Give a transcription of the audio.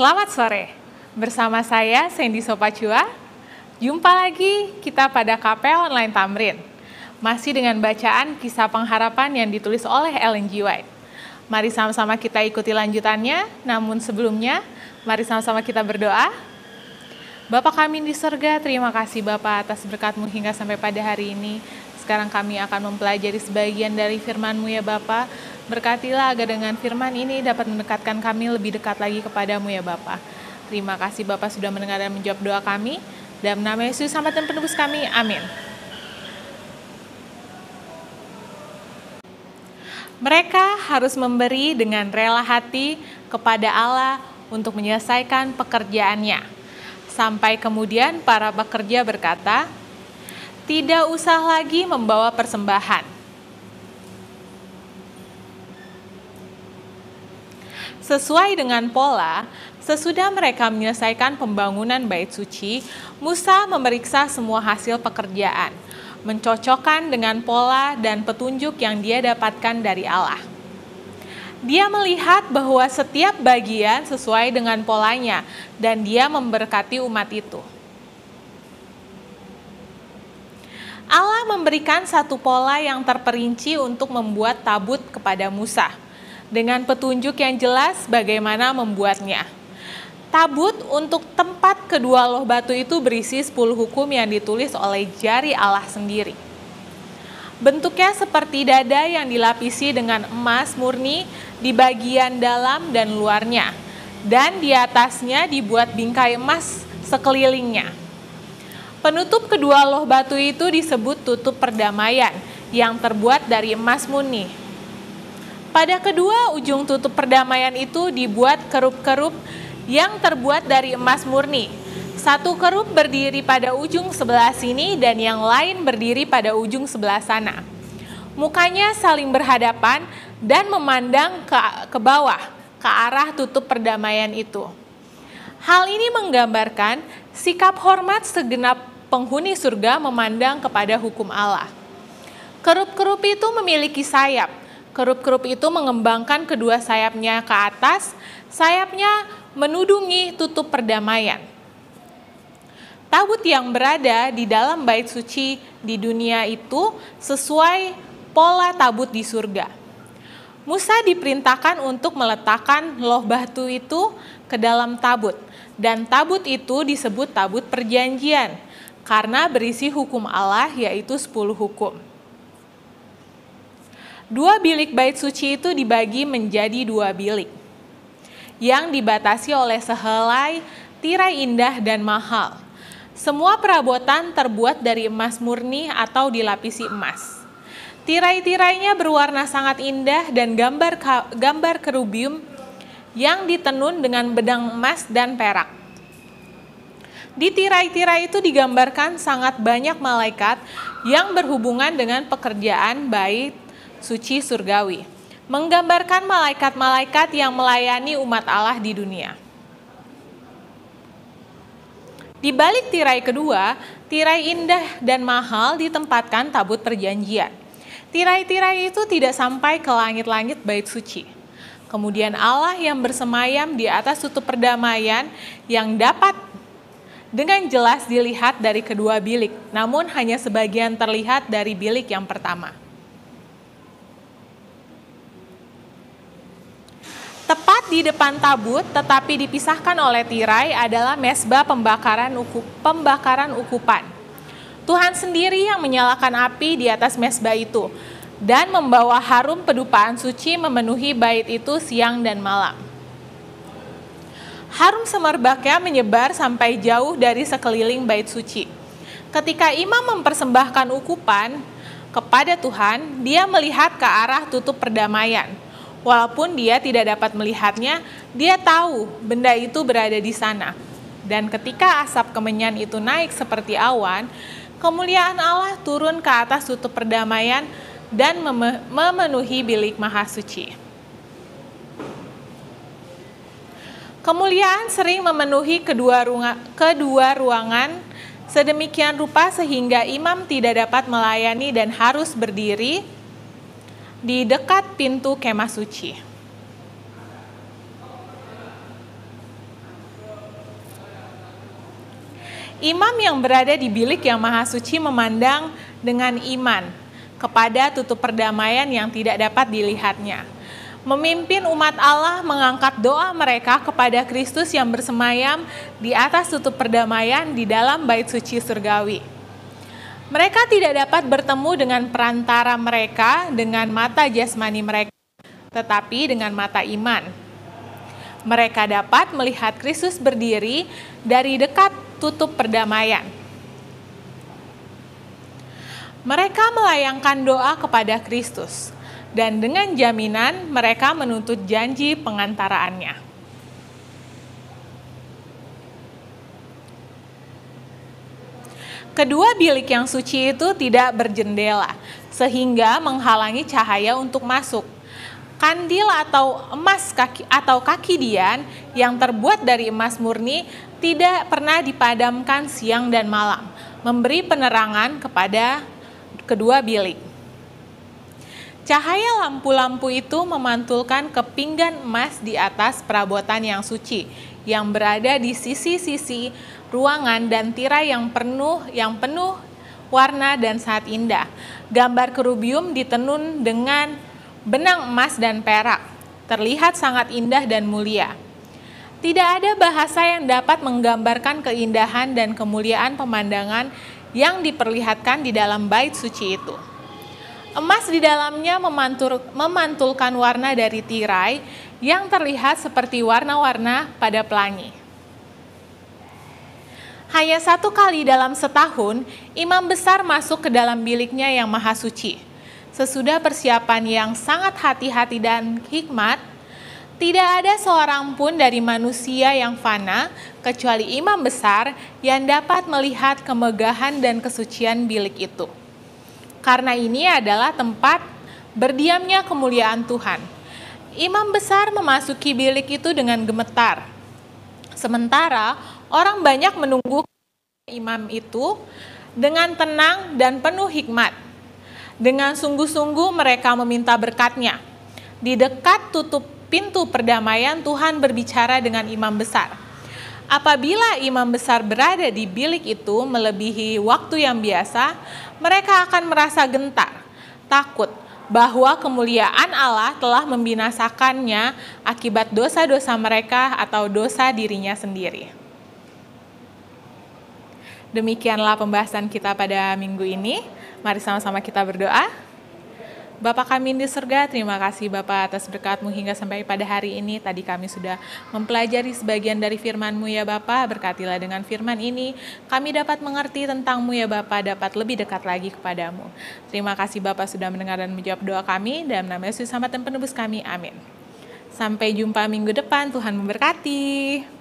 Selamat sore, bersama saya Sandy Sopacua. Jumpa lagi kita pada KP Online Tamrin. Masih dengan bacaan kisah pengharapan yang ditulis oleh Ellen G. White. Mari sama-sama kita ikuti lanjutannya, namun sebelumnya mari sama-sama kita berdoa. Bapa kami di surga, terima kasih Bapa atas berkat-Mu hingga sampai pada hari ini. Sekarang kami akan mempelajari sebagian dari firman-Mu ya Bapa. Berkatilah agar dengan firman ini dapat mendekatkan kami lebih dekat lagi kepadamu ya Bapa. Terima kasih Bapa sudah mendengar dan menjawab doa kami. Dalam nama Yesus Selamat dan Penebus kami, amin. Mereka harus memberi dengan rela hati kepada Allah untuk menyelesaikan pekerjaannya. Sampai kemudian para pekerja berkata, tidak usah lagi membawa persembahan. Sesuai dengan pola, sesudah mereka menyelesaikan pembangunan bait suci, Musa memeriksa semua hasil pekerjaan, mencocokkan dengan pola dan petunjuk yang dia dapatkan dari Allah. Dia melihat bahwa setiap bagian sesuai dengan polanya dan dia memberkati umat itu. Allah memberikan satu pola yang terperinci untuk membuat tabut kepada Musa, dengan petunjuk yang jelas bagaimana membuatnya. Tabut untuk tempat kedua loh batu itu berisi 10 hukum yang ditulis oleh jari Allah sendiri. Bentuknya seperti dada yang dilapisi dengan emas murni di bagian dalam dan luarnya, dan di atasnya dibuat bingkai emas sekelilingnya. Penutup kedua loh batu itu disebut tutup perdamaian yang terbuat dari emas murni. Pada kedua ujung tutup perdamaian itu dibuat kerup-kerup yang terbuat dari emas murni. Satu kerup berdiri pada ujung sebelah sini dan yang lain berdiri pada ujung sebelah sana. Mukanya saling berhadapan dan memandang ke bawah, ke arah tutup perdamaian itu. Hal ini menggambarkan sikap hormat segenap penghuni surga memandang kepada hukum Allah. Kerup-kerup itu memiliki sayap. Kerup-kerup itu mengembangkan kedua sayapnya ke atas, sayapnya menudungi tutup perdamaian. Tabut yang berada di dalam bait suci di dunia itu sesuai pola tabut di surga. Musa diperintahkan untuk meletakkan loh batu itu ke dalam tabut, dan tabut itu disebut tabut perjanjian, karena berisi hukum Allah yaitu 10 hukum. Dua bilik bait suci itu dibagi menjadi 2 bilik, yang dibatasi oleh sehelai tirai indah dan mahal. Semua perabotan terbuat dari emas murni atau dilapisi emas. Tirai-tirainya berwarna sangat indah dan gambar kerubium yang ditenun dengan benang emas dan perak. Di tirai-tirai itu digambarkan sangat banyak malaikat yang berhubungan dengan pekerjaan bait suci surgawi, menggambarkan malaikat-malaikat yang melayani umat Allah di dunia. Di balik tirai kedua, tirai indah dan mahal ditempatkan tabut perjanjian. Tirai-tirai itu tidak sampai ke langit-langit bait suci. Kemudian Allah yang bersemayam di atas tutup perdamaian yang dapat dengan jelas dilihat dari kedua bilik, namun hanya sebagian terlihat dari bilik yang pertama. Tepat di depan tabut, tetapi dipisahkan oleh tirai adalah mezbah pembakaran ukupan. Tuhan sendiri yang menyalakan api di atas mezbah itu dan membawa harum pedupaan suci memenuhi bait itu siang dan malam. Harum semerbaknya menyebar sampai jauh dari sekeliling bait suci. Ketika imam mempersembahkan ukupan kepada Tuhan, dia melihat ke arah tutup perdamaian. Walaupun dia tidak dapat melihatnya, dia tahu benda itu berada di sana. Dan ketika asap kemenyan itu naik seperti awan, kemuliaan Allah turun ke atas tutup perdamaian dan memenuhi bilik maha suci. Kemuliaan sering memenuhi kedua ruangan sedemikian rupa sehingga imam tidak dapat melayani dan harus berdiri di dekat pintu kemah suci. Imam yang berada di bilik yang maha suci memandang dengan iman kepada tutup perdamaian yang tidak dapat dilihatnya. Memimpin umat Allah mengangkat doa mereka kepada Kristus yang bersemayam di atas tutup perdamaian di dalam bait suci surgawi. Mereka tidak dapat bertemu dengan perantara mereka dengan mata jasmani mereka, tetapi dengan mata iman. Mereka dapat melihat Kristus berdiri dari dekat tutup perdamaian. Mereka melayangkan doa kepada Kristus, dan dengan jaminan mereka menuntut janji pengantaraannya. Kedua bilik yang suci itu tidak berjendela, sehingga menghalangi cahaya untuk masuk. Kandil atau kaki dian yang terbuat dari emas murni tidak pernah dipadamkan siang dan malam, memberi penerangan kepada kedua bilik. Cahaya lampu-lampu itu memantulkan ke pinggan emas di atas perabotan yang suci, yang berada di sisi-sisi ruangan dan tirai yang penuh warna dan sangat indah. Gambar kerubium ditenun dengan benang emas dan perak, terlihat sangat indah dan mulia. Tidak ada bahasa yang dapat menggambarkan keindahan dan kemuliaan pemandangan yang diperlihatkan di dalam bait suci itu. Emas di dalamnya memantulkan warna dari tirai yang terlihat seperti warna-warna pada pelangi. Hanya satu kali dalam setahun, imam besar masuk ke dalam biliknya yang maha suci. Sesudah persiapan yang sangat hati-hati dan hikmat, tidak ada seorang pun dari manusia yang fana, kecuali imam besar yang dapat melihat kemegahan dan kesucian bilik itu. Karena ini adalah tempat berdiamnya kemuliaan Tuhan. Imam besar memasuki bilik itu dengan gemetar. Sementara orang banyak menunggu imam itu dengan tenang dan penuh hikmat. Dengan sungguh-sungguh mereka meminta berkat-Nya. Di dekat tutup pintu perdamaian, Tuhan berbicara dengan imam besar. Apabila imam besar berada di bilik itu melebihi waktu yang biasa, mereka akan merasa gentar, takut bahwa kemuliaan Allah telah membinasakannya akibat dosa-dosa mereka atau dosa dirinya sendiri. Demikianlah pembahasan kita pada minggu ini. Mari sama-sama kita berdoa. Bapa kami di surga, terima kasih Bapa atas berkat-Mu hingga sampai pada hari ini. Tadi kami sudah mempelajari sebagian dari firman-Mu ya Bapa. Berkatilah dengan firman ini, kami dapat mengerti tentang-Mu ya Bapa, dapat lebih dekat lagi kepadamu. Terima kasih Bapa sudah mendengar dan menjawab doa kami. Dalam nama Yesus Selamat dan Penebus kami, amin. Sampai jumpa minggu depan, Tuhan memberkati.